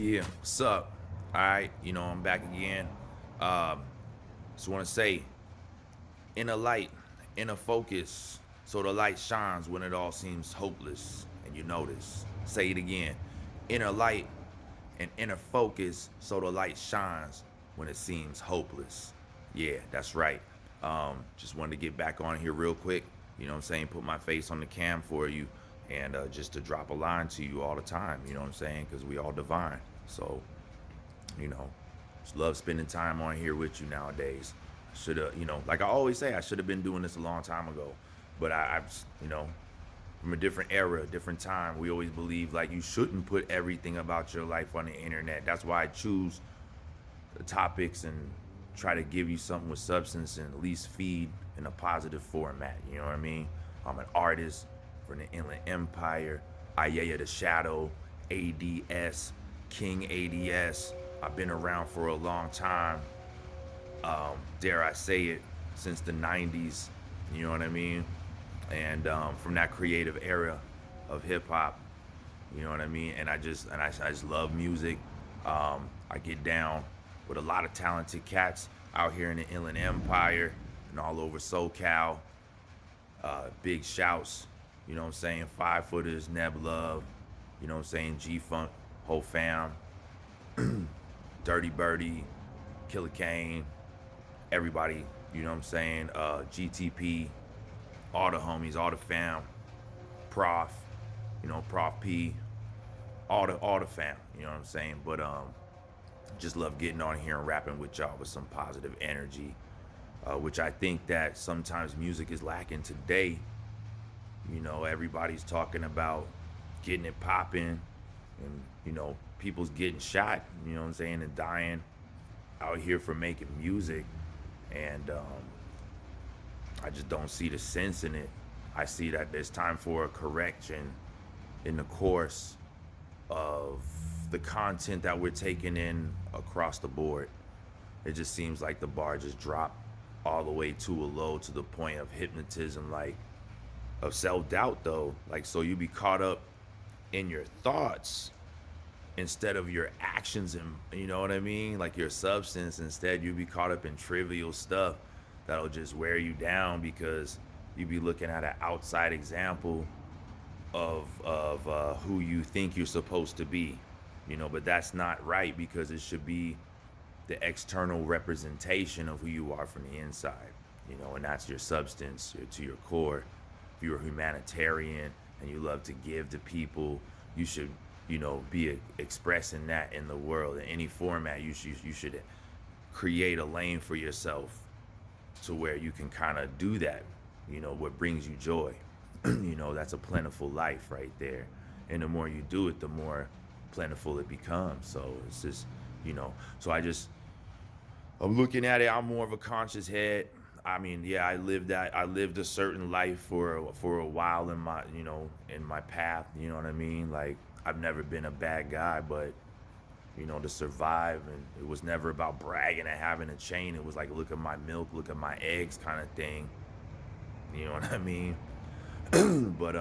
Yeah, what's up? All right, I'm back again. Um, just want to say, inner light, inner focus, so the light shines when it all seems hopeless. And you notice, say it again, inner light and inner focus, so the light shines when it seems hopeless. Yeah, that's right. Just wanted to get back on here real quick. You know what I'm saying? Put my face on the cam for you, and just to drop a line to you all the time. You know what I'm saying? Because we all divine. So you know, just love spending time on here with you nowadays. Should have, like I always say, I should have been doing this a long time ago. But from a different era, a different time, we always believe like you shouldn't put everything about your life on the internet. That's why I choose the topics and try to give you something with substance and at least feed in a positive format. You know what I mean? I'm an artist from the Inland Empire, Ayaya the Shadow, A.D.S, King A.D.S. I've been around for a long time. Dare I say it, since the 90s. You know what I mean? And from that creative era of hip hop, you know what I mean? And I just love music. I get down with a lot of talented cats out here in the Inland Empire and all over SoCal. Big shouts, you know what I'm saying? Five footers, Neb Love, you know what I'm saying? G Funk, whole fam, Dirty Birdie, Killer Kane, everybody, you know what I'm saying? GTP, all the homies, all the fam, Prof, Prof P, all the fam, you know what I'm saying? But just love getting on here and rapping with y'all with some positive energy, which I think that sometimes music is lacking today. Everybody's talking about getting it popping, and people's getting shot, you know what I'm saying, and dying out here for making music. And I just don't see the sense in it. I see that there's time for a correction in the course of the content that we're taking in across the board. It just seems like the bar just dropped all the way to a low, to the point of hypnotism, like of self-doubt though. Like, so you be caught up in your thoughts instead of your actions, and you know what I mean, like your substance. Instead you be caught up in trivial stuff that'll just wear you down, because you be looking at an outside example of who you think you're supposed to be, but that's not right, because it should be the external representation of who you are from the inside, and that's your substance, to your core. If you're a humanitarian and you love to give to people, you should, be expressing that in the world in any format. You should create a lane for yourself to where you can kind of do that, what brings you joy. That's a plentiful life right there. And the more you do it, the more plentiful it becomes. So it's just, so I'm looking at it. I'm more of a conscious head. I mean, yeah, I lived a certain life for a while in my, in my path. You know what I mean? Like, I've never been a bad guy, but to survive, and it was never about bragging and having a chain. It was like, look at my milk, look at my eggs, kind of thing. You know what I mean? But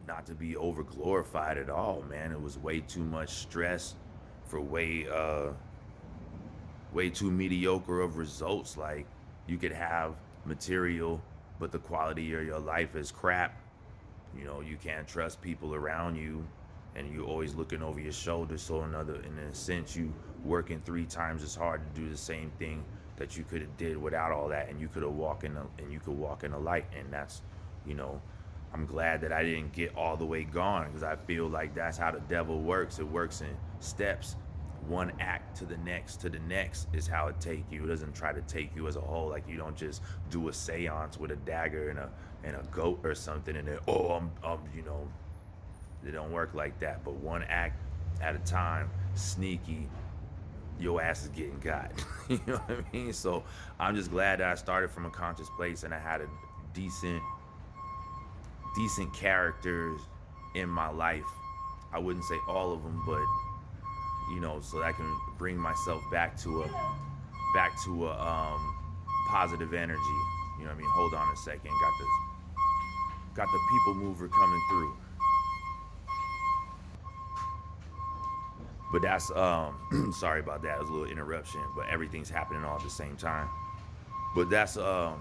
not to be over glorified at all, man. It was way too much stress for way too mediocre of results. Like, you could have material, but the quality of your life is crap. You can't trust people around you, and you always looking over your shoulder. So in a sense, you working three times as hard to do the same thing that you could have did without all that, and you could walk in the light. And that's, you know, I'm glad that I didn't get all the way gone, because I feel like that's how the devil works. It works in steps. One act to the next is how it take you. It doesn't try to take you as a whole. Like, you don't just do a seance with a dagger and a goat or something, and then it don't work like that. But one act at a time, sneaky, your ass is getting got. You know what I mean? So I'm just glad that I started from a conscious place, and I had a decent characters in my life. I wouldn't say all of them, but so that I can bring myself back to a positive energy. You know what I mean? Hold on a second. Got the people mover coming through. But that's sorry about that. It was a little interruption, but everything's happening all at the same time. But that's what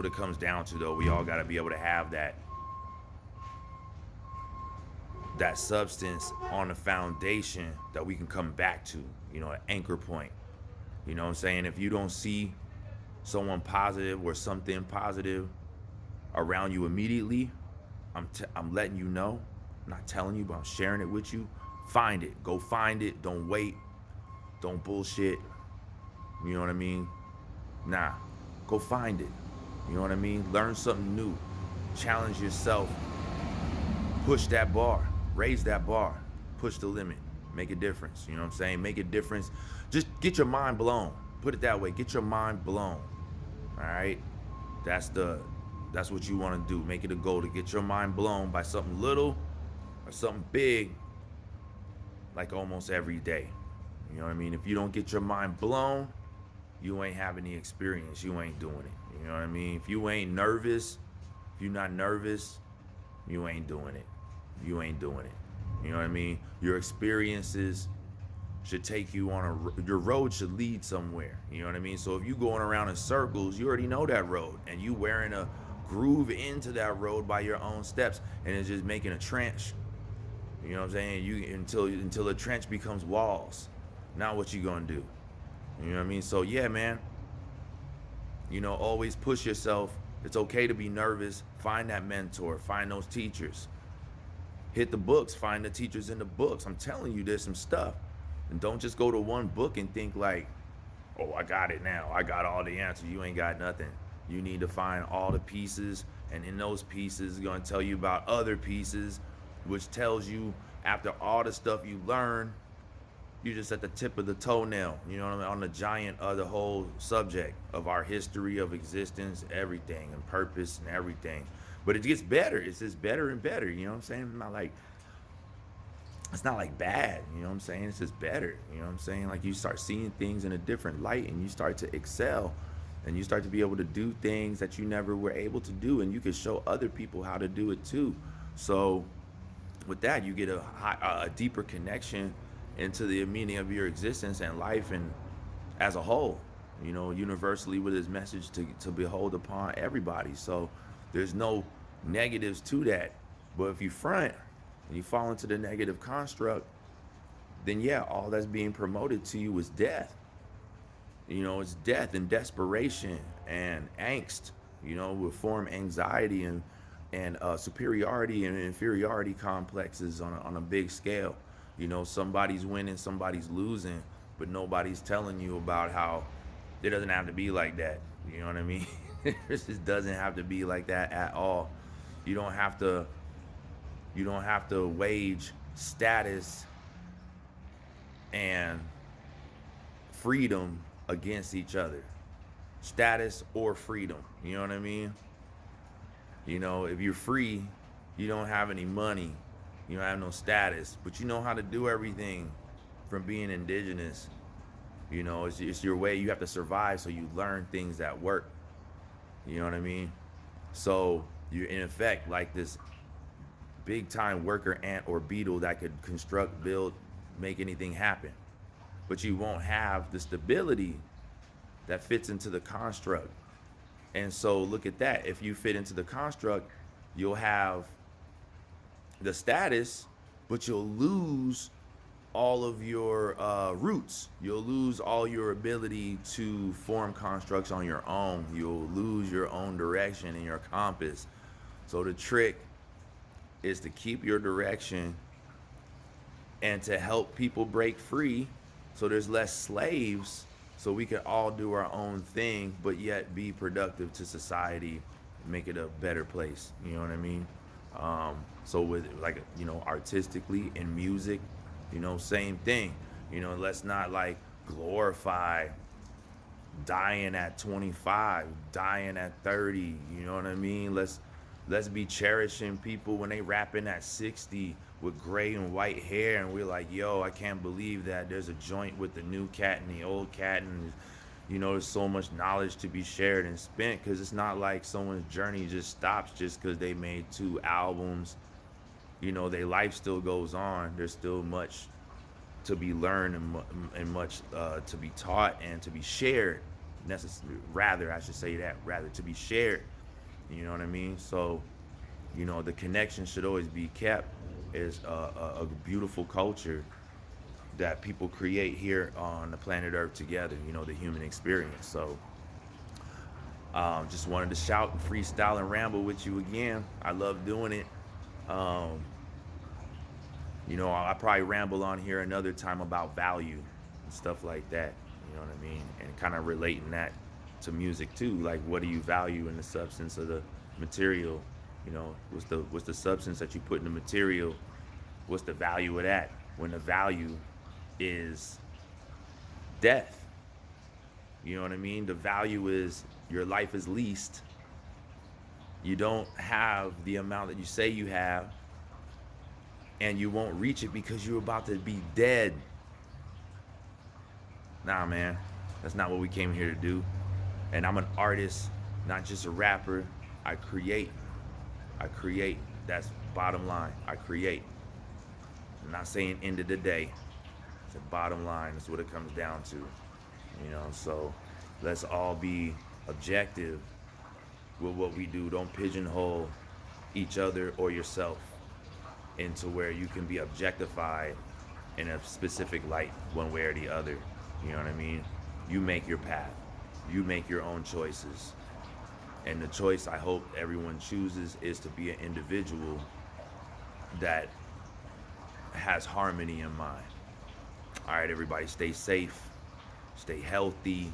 it comes down to, though. We all got to be able to have that substance on the foundation that we can come back to, an anchor point. You know what I'm saying? If you don't see someone positive or something positive around you immediately, I'm letting you know. I'm not telling you, but I'm sharing it with you. Find it. Go find it. Don't wait. Don't bullshit. You know what I mean? Nah. Go find it. You know what I mean? Learn something new. Challenge yourself. Push that bar. Raise that bar. Push the limit. Make a difference. You know what I'm saying? Make a difference. Just get your mind blown. Put it that way. Get your mind blown. All right? That's what you want to do. Make it a goal to get your mind blown by something little or something big, like almost every day. You know what I mean? If you don't get your mind blown, you ain't having the experience. You ain't doing it. You know what I mean? If you ain't nervous, if you're not nervous, you ain't doing it. You ain't doing it. You know what I mean? Your experiences should take you on your road should lead somewhere. You know what I mean? So if you going around in circles, you already know that road, and you wearing a groove into that road by your own steps, and it's just making a trench. You know what I'm saying? Until the trench becomes walls. Now what you gonna do? You know what I mean? So yeah, man. Always push yourself. It's okay to be nervous. Find that mentor. Find those teachers. Hit the books. Find the teachers in the books. I'm telling you, there's some stuff. And don't just go to one book and think like, oh, I got it now. I got all the answers. You ain't got nothing. You need to find all the pieces. And in those pieces, it's going to tell you about other pieces, which tells you after all the stuff you learn, you're just at the tip of the toenail, you know what I mean, on the giant of the whole subject of our history of existence, everything, and purpose and everything. But it gets better. It's just better and better, you know what I'm saying? It's not like bad, you know what I'm saying? It's just better, you know what I'm saying? Like you start seeing things in a different light, and you start to excel, and you start to be able to do things that you never were able to do, and you can show other people how to do it too. So with that, you get a deeper connection into the meaning of your existence and life, and as a whole, universally with his message to behold upon everybody. So there's no negatives to that. But if you front and you fall into the negative construct, then yeah, all that's being promoted to you is death. It's death and desperation and angst. Will form anxiety and superiority and inferiority complexes on a big scale. Somebody's winning, somebody's losing, but nobody's telling you about how it doesn't have to be like that. You know what I mean? It just doesn't have to be like that at all. You don't have to wage status and freedom against each other. Status or freedom. You know what I mean? If you're free, you don't have any money. You don't have no status, but you know how to do everything from being indigenous. It's your way. You have to survive, so you learn things that work. You know what I mean? So you're in effect like this big time worker ant or beetle that could construct, build, make anything happen. But you won't have the stability that fits into the construct. And so look at that. If you fit into the construct, you'll have the status, but you'll lose all of your roots. You'll lose all your ability to form constructs on your own. You'll lose your own direction and your compass. So the trick is to keep your direction and to help people break free so there's less slaves, so we can all do our own thing but yet be productive to society, make it a better place. You know what I mean? So with artistically in music, same thing. Let's not like glorify dying at 25, dying at 30. You know what I mean? Let's be cherishing people when they rapping at 60 with gray and white hair, and we're like, yo, I can't believe that there's a joint with the new cat and the old cat, and there's so much knowledge to be shared and spent, because it's not like someone's journey just stops just because they made 2 albums their life still goes on. There's still much to be learned and much to be taught and to be shared. Rather, I should say that, rather to be shared. You know what I mean? So, the connection should always be kept. Is a beautiful culture that people create here on the planet Earth together. The human experience. So, just wanted to shout and freestyle and ramble with you again. I love doing it. Um, I'll probably ramble on here another time about value and stuff like that. You know what I mean? And kind of relating that to music too. Like, what do you value in the substance of the material? What's the substance that you put in the material? What's the value of that? When the value is death. You know what I mean? The value is your life is leased. You don't have the amount that you say you have, and you won't reach it because you're about to be dead. Nah, man, that's not what we came here to do. And I'm an artist, not just a rapper. I create. I create. That's bottom line. I create. I'm not saying end of the day. It's the bottom line. That's what it comes down to. So let's all be objective with what we do. Don't pigeonhole each other or yourself into where you can be objectified in a specific light one way or the other. You know what I mean? You make your path. You make your own choices. And the choice I hope everyone chooses is to be an individual that has harmony in mind. All right, everybody, stay safe, stay healthy,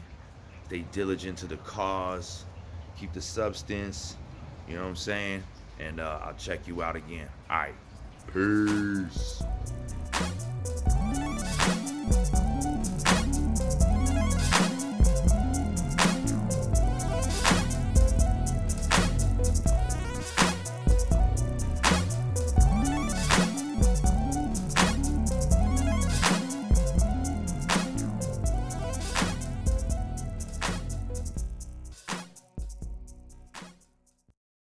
stay diligent to the cause, keep the substance, you know what I'm saying? And I'll check you out again. All right, peace.